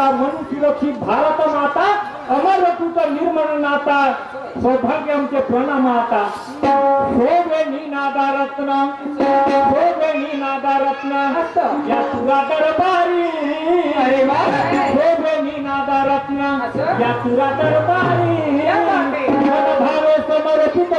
म्हणून सुरक्षित भारत माता अमर तुझ निर्मळ नाता सौभाग्य आमचे प्रणाम आता शोभे नादा रत्न या तुरा दरबारी अरे वा शोभे नादा रत्न या तुरा दरबारी मन भावे समर्पित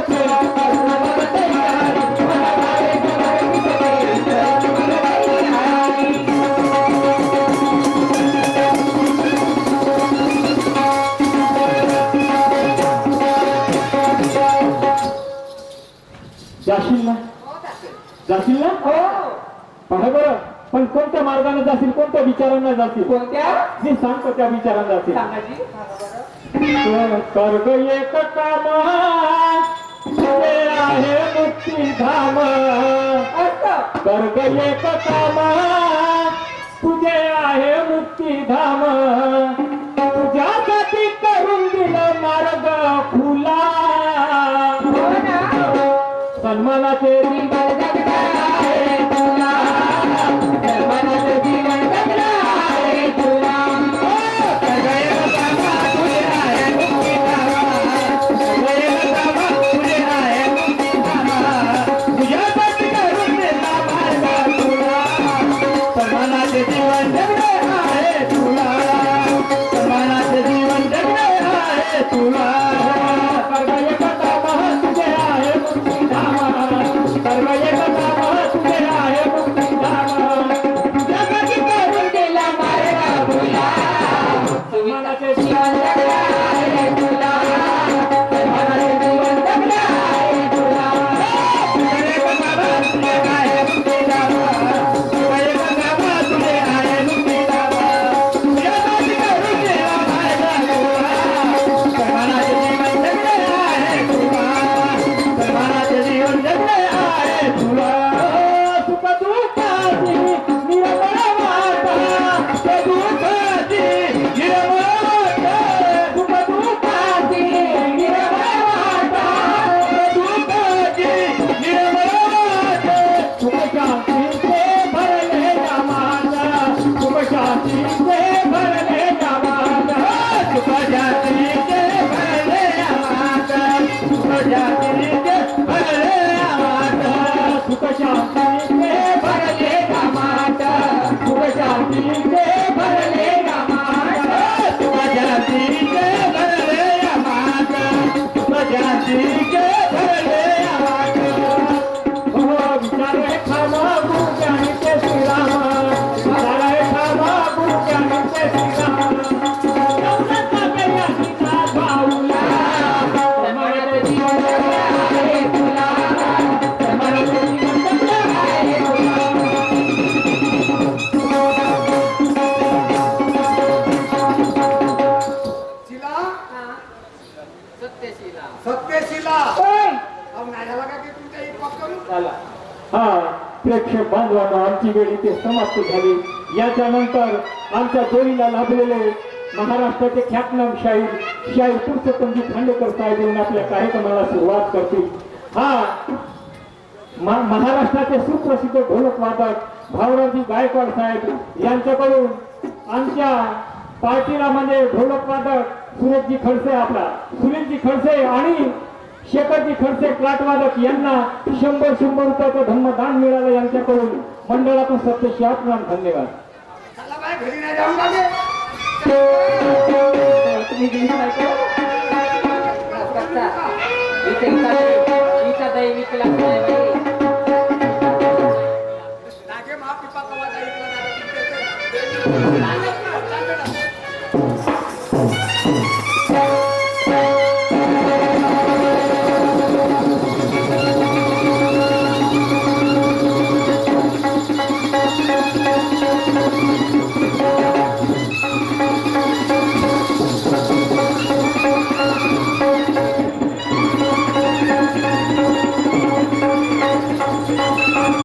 जाशील ना जाशील ना हो पहा बरं पण कोणत्या मार्गाने जाशील कोणत्या विचारांना जाशील कोणत्या मी सांगतो त्या विचारांना जाशील सांगाजी सांगा बरं कर्ग एक काम तुझे आहे मुक्तिधाम असं कर्ग एक काम तुझे आहे मुक्तिधाम तुझ्यासाठी करून दिलं मार्ग खुला हो ना सन्मानाचे जीवन जगणं आहे तुला सन्मानाचं जीवन जगणं आहे तुला सगळे कामा तुझे आहे मुक्तिधाम सगळे कामा तुझे आहे मुक्तिधाम तुझ्यासाठी करून दिला मार्ग तुला सन्मानाचे जीवन जगणं आहे तुला सन्मानाचे जीवन जगणं आहे तुला कर्ग एक काम तुझे आहे मुक्तिधाम कर्ग एक काम तुझे आहे मुक्तिधाम जगाची करून दिला मार्ग तुला सन्मानाचे जीवन जगणं आहे तुला सन्मानाचे जीवन जगणं आहे तुला सगळे कामा तुझे आहे मुक्तिधाम सगळे कामा तुझे आहे मुक्तिधाम जगाची करून दिला मार्ग तुला सन्मानाचे जीवन जगणं आहे तुला सन्मानाचे जीवन जगणं आहे तुला सुख दुःखाची निर्मळ वाटा ते दुःखाची निर्मळ वाटा सुख दुःखाची निर्मळ वाटा ते दुःखाची निर्मळ वाटा सुख शांतीचे भरलेल्या माता सुख शांतीचे भरलेल्या माता सुख जातीचे भरले माता सुख जातीचे भरले माता सुख शांतीचे भरले माता सुख शांतीचे भरले माता सुख जातीचे भरले माता सुख जातीचे भरले माता विचार खामा गुरु ज्ञानीचे श्रीराम विचार खामा गुरु ज्ञानीचे श्रीराम भाऊला सन्मानाचं जीवन जगणं आहे तुला सन्मानाचं जीवन जगणं आहे तुला शिला सत्यशीला सत्यशिला ओय अब नाही झाला का की तुमच्या ही पक्कन झाला हा प्रेक्षक बांधवांना आमची वेळ इथे समाप्त झाली याच्या नंतर आमच्या जोडीला लाभलेले महाराष्ट्राचे ख्यातनाम शाहीर पुरुषोत्तमजी खांडेकर साहेब येऊन आपल्या कार्यक्रमाला सुरुवात करतील हा महाराष्ट्राचे सुप्रसिद्ध ढोलक वादक भावरावजी गायकवाड साहेब यांच्याकडून आमच्या पार्टीला म्हणजे ढोलक वादक सुरेशजी खडसे आपला सुनीलजी खडसे आणि शेखरजी खडसे क्लाटवादक यांना 100 रुपयाचं धम्मदान मिळालं यांच्याकडून मंडळातून सत्यशी आत्मान धन्यवाद चला बाय घरी नाही जाऊन लागे तुम्ही घेऊन जायचं इथे इथं दैविक लागलाय बाई